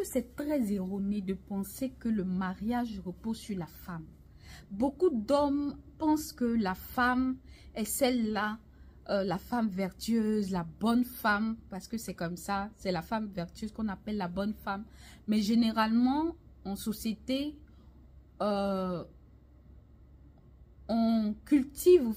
que c'est très erroné de penser que le mariage repose sur la femme. Beaucoup d'hommes pensent que la femme est celle-là, la femme vertueuse, la bonne femme, parce que c'est comme ça, c'est la femme vertueuse qu'on appelle la bonne femme. Mais généralement, en société, on cultive,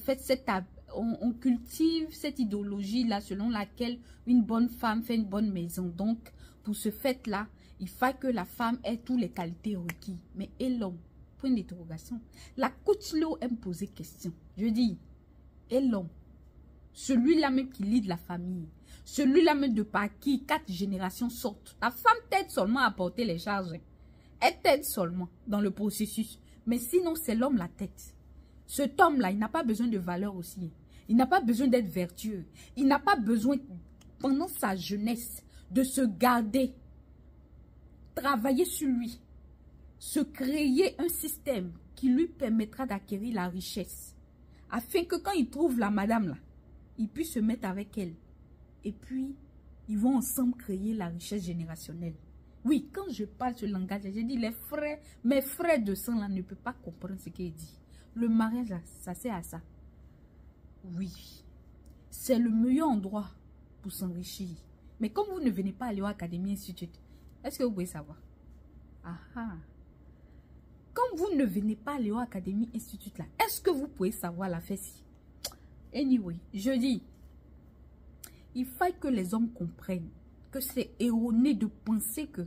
on cultive cette idéologie-là selon laquelle une bonne femme fait une bonne maison. Donc, pour ce fait-là, il faut que la femme ait toutes les qualités requises. Mais et l'homme? Point d'interrogation. La Coutelot aime poser question. Je dis, et l'homme? Celui-là même qui lead la famille. Celui-là même de par qui 4 générations sortent. La femme t'aide seulement à porter les charges. Elle t'aide seulement dans le processus. Mais sinon, c'est l'homme la tête. Cet homme-là, il n'a pas besoin de valeur aussi. Il n'a pas besoin d'être vertueux. Il n'a pas besoin, pendant sa jeunesse, de se garder, travailler sur lui, se créer un système qui lui permettra d'acquérir la richesse. Afin que quand il trouve la madame là, il puisse se mettre avec elle. Et puis, ils vont ensemble créer la richesse générationnelle. Oui, quand je parle ce langage, j'ai dit les frères, mes frères de sang là ne peuvent pas comprendre ce qu'il dit. Le mariage, ça sert à ça. Oui, c'est le meilleur endroit pour s'enrichir. Mais comme vous ne venez pas aller à l'Académie Institute, est-ce que vous pouvez savoir? Ah. Comme vous ne venez pas aller à l'Académie Institute là, est-ce que vous pouvez savoir la fesse? Anyway, je dis, il faut que les hommes comprennent que c'est erroné de penser que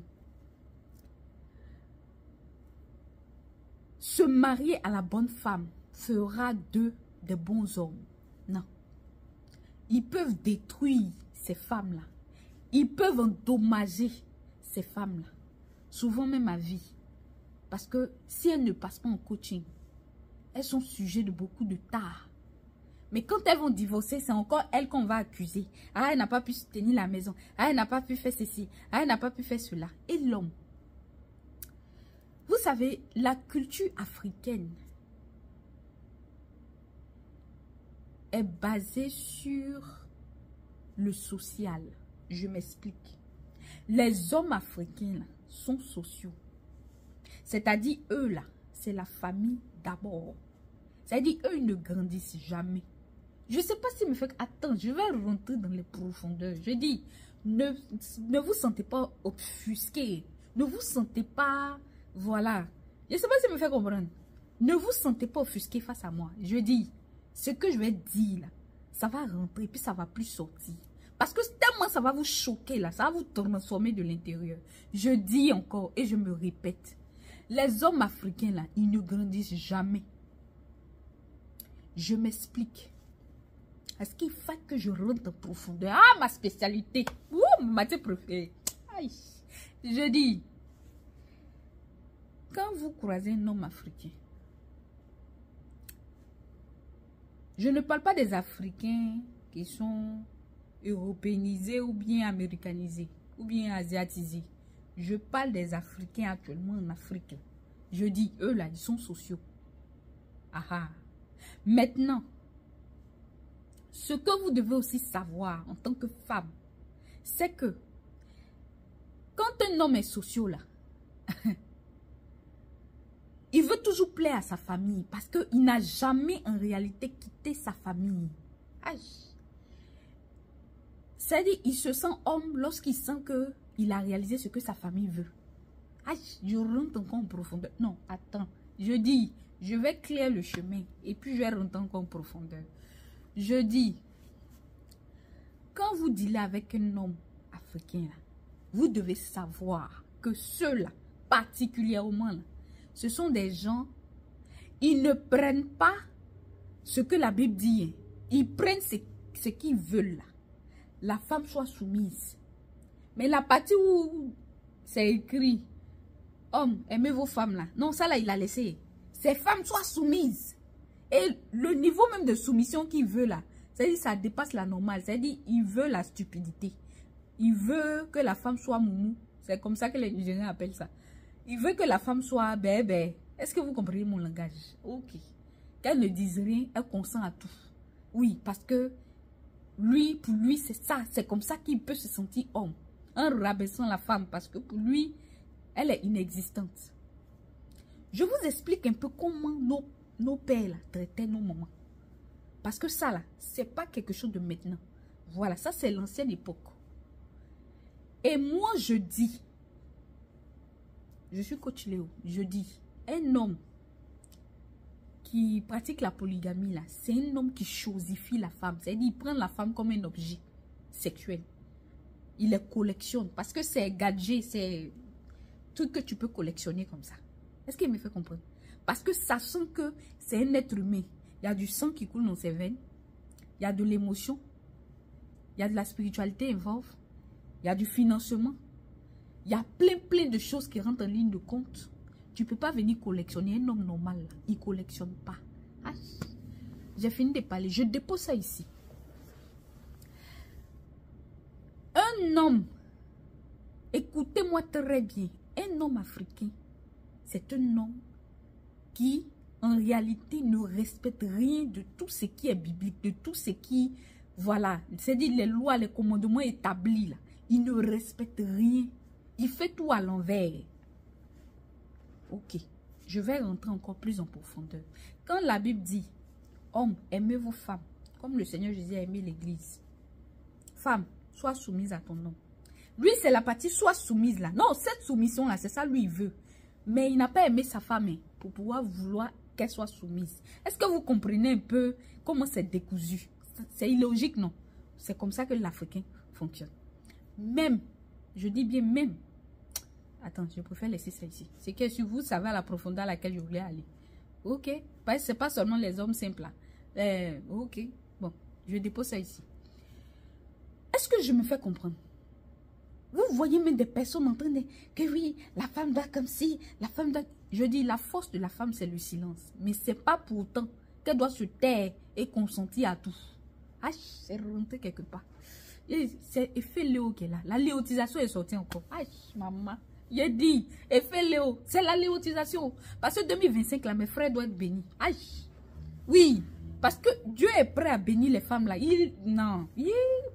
se marier à la bonne femme fera d'eux des bons hommes. Non. Ils peuvent détruire ces femmes-là. Ils peuvent endommager ces femmes-là. Souvent même à vie. Parce que si elles ne passent pas en coaching, elles sont sujets de beaucoup de tard. Mais quand elles vont divorcer, c'est encore elles qu'on va accuser. Ah, elle n'a pas pu tenir la maison. Ah, elle n'a pas pu faire ceci. Ah, elle n'a pas pu faire cela. Et l'homme? Vous savez, la culture africaine est basée sur le social. Je m'explique. Les hommes africains là, sont sociaux. C'est-à-dire, eux là, c'est la famille d'abord. C'est-à-dire, eux, ils ne grandissent jamais. Je ne sais pas si me fait... Attends, je vais rentrer dans les profondeurs. Je dis, ne vous sentez pas offusqué. Ne vous sentez pas... Voilà. Je ne sais pas si me fait comprendre. Ne vous sentez pas offusqué face à moi. Je dis, ce que je vais dire là, ça va rentrer puis ça va plus sortir. Parce que tellement ça va vous choquer là, ça va vous transformer de l'intérieur. Je dis encore et je me répète. Les hommes africains là, ils ne grandissent jamais. Je m'explique. Est-ce qu'il faut que je rentre en profondeur? Ah, ma spécialité. Ouh, ma matière préférée. Aïe. Je dis, quand vous croisez un homme africain, je ne parle pas des Africains qui sont européanisés ou bien américanisés ou bien asiatisés. Je parle des Africains actuellement en Afrique. Je dis, eux là, ils sont sociaux. Ah. Maintenant, ce que vous devez aussi savoir en tant que femme, c'est que quand un homme est social là, il veut toujours plaire à sa famille parce qu'il n'a jamais en réalité quitté sa famille. C'est-à-dire, il se sent homme lorsqu'il sent qu'il a réalisé ce que sa famille veut. Je rentre encore en profondeur. Non, attends. Je dis, je vais clairer le chemin et puis je vais rentrer encore en profondeur. Je dis, quand vous dealez avec un homme africain, là, vous devez savoir que ceux-là, particulièrement, là, ce sont des gens, ils ne prennent pas ce que la Bible dit. Ils prennent ce qu'ils veulent là. La femme soit soumise. Mais la partie où c'est écrit, homme, aimez vos femmes là. Non, ça là, il a laissé. Ces femmes soient soumises. Et le niveau même de soumission qu'il veut là, c'est-à-dire ça dépasse la normale. C'est-à-dire il veut la stupidité. Il veut que la femme soit moumou. C'est comme ça que les Nigériens appellent ça. Il veut que la femme soit bébé. Est-ce que vous comprenez mon langage? Ok. Qu'elle ne dise rien, elle consent à tout. Oui, parce que lui, pour lui, c'est ça. C'est comme ça qu'il peut se sentir homme. En rabaissant la femme. Parce que pour lui, Elle est inexistante. Je vous explique un peu comment nos pères là, traitaient nos mamans. Parce que ça là, c'est pas quelque chose de maintenant. Voilà, ça c'est l'ancienne époque. Et moi je dis, je suis coach Léo, je dis, un homme qui pratique la polygamie là, c'est un homme qui chosifie la femme. C'est-à-dire, il prend la femme comme un objet sexuel. Il les collectionne parce que c'est gadget, c'est tout que tu peux collectionner comme ça. Est-ce qu'il me fait comprendre? Parce que ça sent que c'est un être humain. Il y a du sang qui coule dans ses veines. Il y a de l'émotion. Il y a de la spiritualité involve. Il y a du financement. Il y a plein de choses qui rentrent en ligne de compte. Tu ne peux pas venir collectionner. Un homme normal, là, il ne collectionne pas. Ah, j'ai fini de parler. Je dépose ça ici. Un homme, écoutez-moi très bien, un homme africain, c'est un homme qui, en réalité, ne respecte rien de tout ce qui est biblique, de tout ce qui, voilà, c'est-à-dire les lois, les commandements établis, là. Il ne respecte rien. Il fait tout à l'envers. Ok, je vais rentrer encore plus en profondeur. Quand la Bible dit, hommes, aimez vos femmes, comme le Seigneur Jésus a aimé l'église. Femme, sois soumise à ton homme. Lui, c'est la partie sois soumise là. Non, cette soumission-là, c'est ça lui, il veut. Mais il n'a pas aimé sa femme hein, pour pouvoir vouloir qu'elle soit soumise. Est-ce que vous comprenez un peu comment c'est décousu? C'est illogique, non? C'est comme ça que l'Africain fonctionne. Même, je dis bien même. Attends, je préfère laisser ça ici. C'est que si vous savez à la profondeur à laquelle je voulais aller. Ok. C'est pas seulement les hommes simples là. Ok. Bon, je dépose ça ici. Est-ce que je me fais comprendre? Vous voyez même des personnes en train de... Que oui, la femme doit comme si, la femme doit... Je dis, la force de la femme, c'est le silence. Mais c'est pas pour autant qu'elle doit se taire et consentir à tout. Ah, c'est rentré quelque part. C'est effet Léo qui est là. La léotisation est sortie encore. Ah, maman. J'ai dit, effet Léo. C'est la léotisation. Parce que 2025, là, mes frères doivent être bénis. Aïe. Oui. Parce que Dieu est prêt à bénir les femmes là. Non.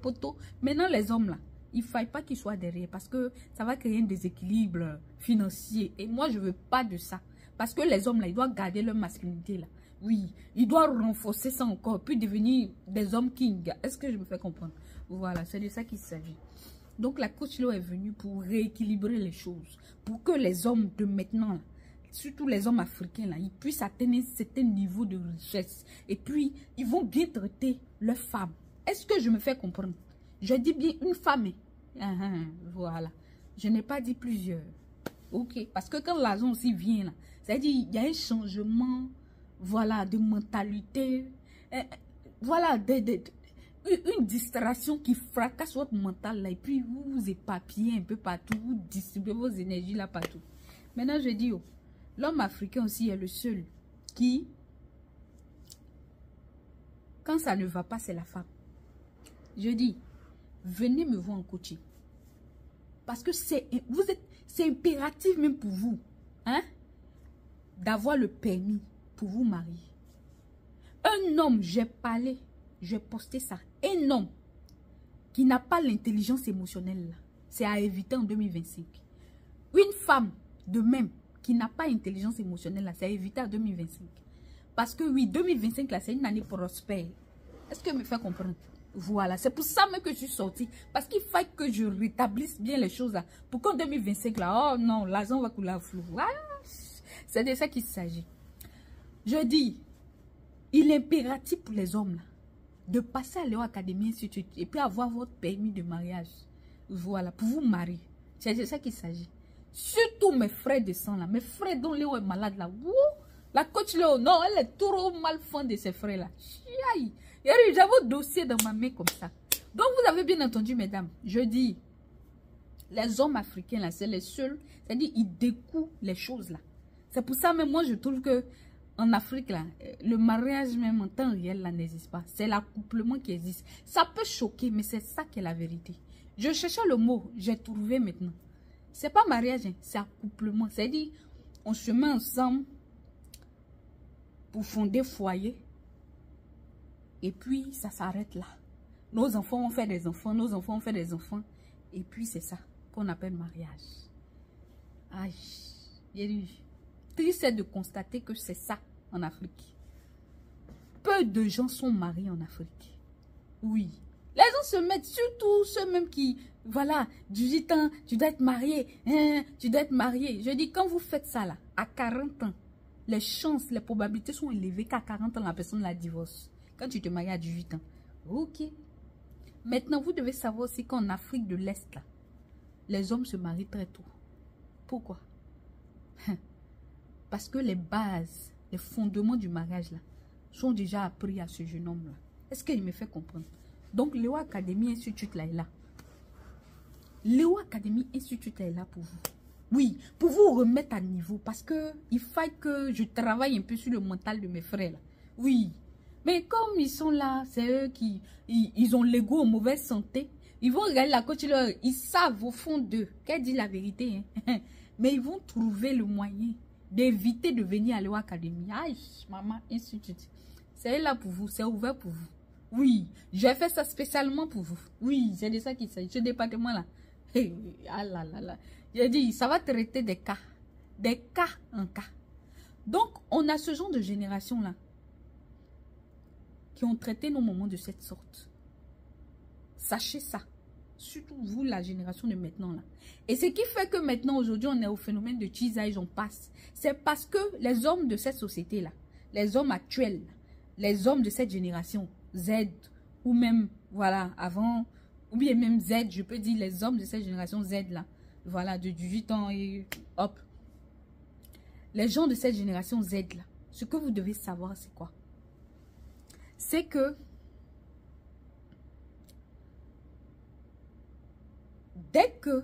Poto. Maintenant, les hommes là. Il ne faille pas qu'ils soient derrière parce que ça va créer un déséquilibre financier. Et moi, je ne veux pas de ça. Parce que les hommes, là, ils doivent garder leur masculinité, là. Oui, ils doivent renforcer ça encore, puis devenir des hommes kings. Est-ce que je me fais comprendre? Voilà, c'est de ça qu'il s'agit. Donc, la coach Léo est venue pour rééquilibrer les choses. Pour que les hommes de maintenant, là, surtout les hommes africains, là, ils puissent atteindre un certain niveau de richesse. Et puis, ils vont bien traiter leurs femmes. Est-ce que je me fais comprendre? Je dis bien une femme. Voilà. Je n'ai pas dit plusieurs. Ok. Parce que quand l'argent aussi vient là, c'est-à-dire il y a un changement, voilà, de mentalité. Voilà, une distraction qui fracasse votre mental là. Et puis vous vous éparpillez un peu partout. Vous distribuez vos énergies là partout. Maintenant je dis, oh, l'homme africain aussi est le seul qui, quand ça ne va pas, c'est la femme. Je dis, venez me voir en coaching. Parce que c'est impératif même pour vous, hein, d'avoir le permis pour vous marier. Un homme, j'ai parlé, j'ai posté ça. Un homme qui n'a pas l'intelligence émotionnelle, c'est à éviter en 2025. Une femme, de même, qui n'a pas l'intelligence émotionnelle, c'est à éviter en 2025. Parce que oui, 2025, là, c'est une année prospère. Est-ce que me fait comprendre? Voilà, c'est pour ça même que je suis sortie. Parce qu'il faut que je rétablisse bien les choses là. Pour qu'en 2025 là, oh non, l'argent va couler à flot. Voilà. C'est de ça qu'il s'agit. Je dis, il est impératif pour les hommes là, de passer à Léo Academy Institute et puis avoir votre permis de mariage. Voilà, pour vous marier. C'est de ça qu'il s'agit. Surtout mes frères de sang là. Mes frères dont Léo est malade là. Wouh, la coach Léo, non, elle est trop mal fan de ses frères là. Aïe. J'ai votre dossier dans ma main comme ça. Donc, vous avez bien entendu, mesdames. Je dis, les hommes africains, là, c'est les seuls. C'est-à-dire, ils découvrent les choses, là. C'est pour ça, même moi, je trouve que en Afrique, là, le mariage, même en temps réel, là, n'existe pas. C'est l'accouplement qui existe. Ça peut choquer, mais c'est ça qui est la vérité. Je cherchais le mot, j'ai trouvé maintenant. C'est pas mariage, hein, c'est accouplement. C'est-à-dire, on se met ensemble pour fonder foyer. Et puis, ça s'arrête là. Nos enfants vont faire des enfants, nos enfants vont faire des enfants. Et puis, c'est ça qu'on appelle mariage. Aïe, triste de constater que c'est ça en Afrique. Peu de gens sont mariés en Afrique. Oui. Les gens se mettent, surtout ceux-mêmes qui, voilà, 18 ans, tu dois être marié, hein, tu dois être marié. Je dis, quand vous faites ça là, à 40 ans, les chances, les probabilités sont élevées qu'à 40 ans, la personne la divorce. Quand tu te maries à 18 ans. Ok. Maintenant, vous devez savoir aussi qu'en Afrique de l'Est, là, les hommes se marient très tôt. Pourquoi? Parce que les bases, les fondements du mariage là, sont déjà appris à ce jeune homme là. Est-ce qu'il me fait comprendre? Donc, Léo Academy Institute là est là. Léo Academy Institute est là pour vous. Oui, pour vous remettre à niveau. Parce que il faut que je travaille un peu sur le mental de mes frères là. Oui. Mais comme ils sont là, c'est eux qui... Ils ont l'ego en mauvaise santé. Ils vont regarder la coach, ils savent au fond d'eux qu'elle dit la vérité. Hein. Mais ils vont trouver le moyen d'éviter de venir à Léo Academy. Aïe, maman, Institute. C'est là pour vous, c'est ouvert pour vous. Oui, j'ai fait ça spécialement pour vous. Oui, c'est de ça qu'il s'agit. Ce département-là. Ah là là là. J'ai dit, ça va traiter des cas. Des cas en cas. Donc, on a ce genre de génération-là qui ont traité nos moments de cette sorte. Sachez ça. Surtout vous, la génération de maintenant là. Et ce qui fait que maintenant, aujourd'hui, on est au phénomène de teasage, on passe. C'est parce que les hommes de cette société-là, les hommes actuels, les hommes de cette génération, Z, ou même, voilà, avant, ou bien même Z, je peux dire les hommes de cette génération Z là, voilà, de 18 ans et hop. Les gens de cette génération Z là, ce que vous devez savoir, c'est quoi? C'est que dès que